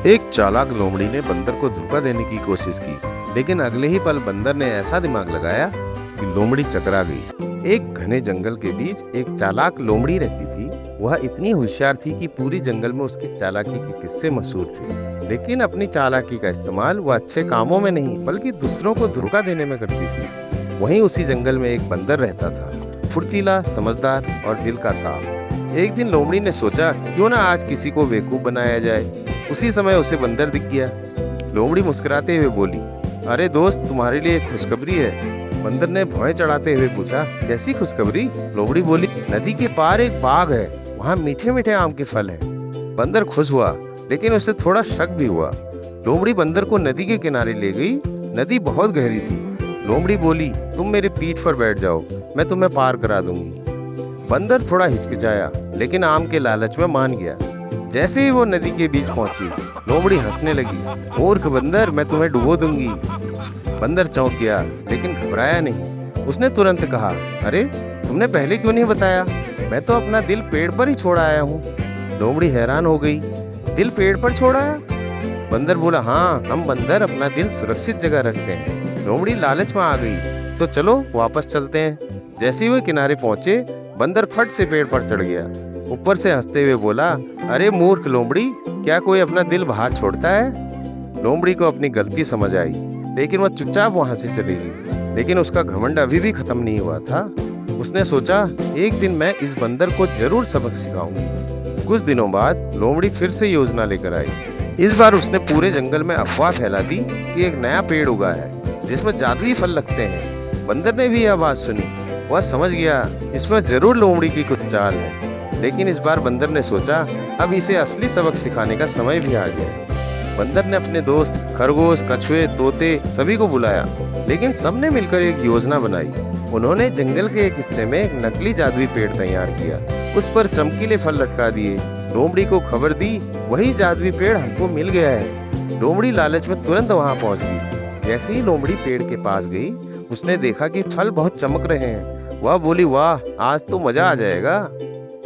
एक चालाक लोमड़ी ने बंदर को धोखा देने की कोशिश की, लेकिन अगले ही पल बंदर ने ऐसा दिमाग लगाया कि लोमड़ी चकरा गई। एक घने जंगल के बीच एक चालाक लोमड़ी रहती थी। वह इतनी होशियार थी कि पूरी जंगल में उसकी चालाकी के किस्से मशहूर थे। लेकिन अपनी चालाकी का इस्तेमाल वह अच्छे कामों में नहीं बल्कि दूसरों को धोखा देने में करती थी। वहीं उसी जंगल में एक बंदर रहता था, फुर्तीला, समझदार और दिल का साफ। एक दिन लोमड़ी ने सोचा, क्यों ना आज किसी को बेवकूफ बनाया जाए। उसी समय उसे बंदर दिख गया। लोमड़ी मुस्कुराते हुए बोली, अरे दोस्त, तुम्हारे लिए एक खुशखबरी है। बंदर ने भौं चढ़ाते हुए पूछा, कैसी खुशखबरी? लोमड़ी बोली, नदी के पार एक बाग है, वहाँ मीठे मीठे आम के फल है। बंदर खुश हुआ, लेकिन उसे थोड़ा शक भी हुआ। लोमड़ी बंदर को नदी के किनारे ले गई। नदी बहुत गहरी थी। लोमड़ी बोली, तुम मेरे पीठ पर बैठ जाओ, मैं तुम्हें पार करा दूंगी। बंदर थोड़ा हिचकिचाया, लेकिन आम के लालच में मान गया। जैसे ही वो नदी के बीच पहुंची, लोमड़ी हंसने लगी, मूर्ख बंदर, मैं तुम्हें डुबो दूंगी। बंदर चौंक गया, लेकिन घबराया नहीं। उसने तुरंत कहा, अरे तुमने पहले क्यों नहीं बताया? मैं तो अपना दिल पेड़ पर ही छोड़ आया हूँ। लोमड़ी हैरान हो गई, दिल पेड़ पर छोड़ आया? बंदर बोला, हाँ, हम बंदर अपना दिल सुरक्षित जगह रखते हैं। लोमड़ी लालच में आ गई, तो चलो वापस चलते हैं। जैसे ही वे किनारे पहुंचे, बंदर फट से पेड़ पर चढ़ गया। ऊपर से हंसते हुए बोला, अरे मूर्ख लोमड़ी, क्या कोई अपना दिल बाहर छोड़ता है? लोमड़ी को अपनी गलती समझ आई, लेकिन वह चुपचाप वहां से चली गई। लेकिन उसका घमंड अभी भी खत्म नहीं हुआ था। उसने सोचा, एक दिन मैं इस बंदर को जरूर सबक सिखाऊंगी। कुछ दिनों बाद लोमड़ी फिर से योजना लेकर आई। इस बार उसने पूरे जंगल में अफवाह फैला दी कि एक नया पेड़ उगा है जिसमें जादुई फल लगते हैं। बंदर ने भी यह बात सुनी। वह समझ गया, इसमें जरूर लोमड़ी की कुछ चाल है। लेकिन इस बार बंदर ने सोचा, अब इसे असली सबक सिखाने का समय भी आ गया। बंदर ने अपने दोस्त खरगोश, कछुए, तोते सभी को बुलाया, लेकिन सबने मिलकर एक योजना बनाई। उन्होंने जंगल के एक हिस्से में एक नकली जादुई पेड़ तैयार किया। उस पर चमकीले फल लटका दिए। लोमड़ी को खबर दी, वही जादुई पेड़ हमको मिल गया है। लोमड़ी लालच में तुरंत वहां पहुंच गई। जैसे ही लोमड़ी पेड़ के पास गई, उसने देखा कि फल बहुत चमक रहे हैं। वह बोली, वाह, आज तो मजा आ जाएगा।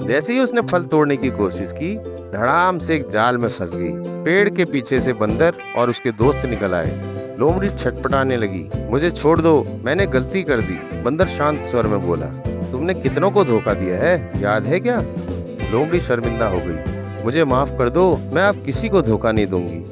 जैसे ही उसने फल तोड़ने की कोशिश की, धड़ाम से एक जाल में फंस गई। पेड़ के पीछे से बंदर और उसके दोस्त निकल आए। लोमड़ी छटपटाने लगी, मुझे छोड़ दो, मैंने गलती कर दी। बंदर शांत स्वर में बोला, तुमने कितनों को धोखा दिया है, याद है क्या? लोमड़ी शर्मिंदा हो गई, मुझे माफ कर दो, मैं अब किसी को धोखा नहीं दूंगी।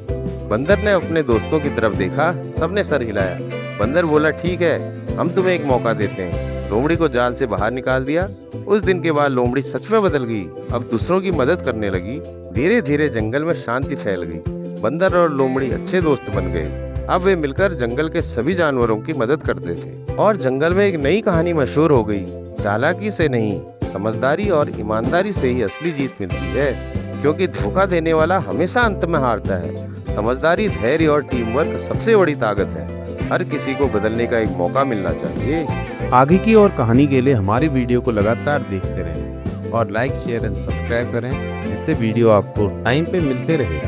बंदर ने अपने दोस्तों की तरफ देखा, सबने सर हिलाया। बंदर बोला, ठीक है, हम तुम्हें एक मौका देते हैं। लोमड़ी को जाल से बाहर निकाल दिया। उस दिन के बाद लोमड़ी सच में बदल गई। अब दूसरों की मदद करने लगी। धीरे धीरे जंगल में शांति फैल गई। बंदर और लोमड़ी अच्छे दोस्त बन गए। अब वे मिलकर जंगल के सभी जानवरों की मदद करते थे और जंगल में एक नई कहानी मशहूर हो गई। चालाकी से नहीं, समझदारी और ईमानदारी से ही असली जीत मिलती है, क्योंकि धोखा देने वाला हमेशा अंत में हारता है। समझदारी, धैर्य और टीम वर्क सबसे बड़ी ताकत है। हर किसी को बदलने का एक मौका मिलना चाहिए। आगे की और कहानी के लिए हमारी वीडियो को लगातार देखते रहें और लाइक, शेयर एंड सब्सक्राइब करें, जिससे वीडियो आपको टाइम पे मिलते रहे।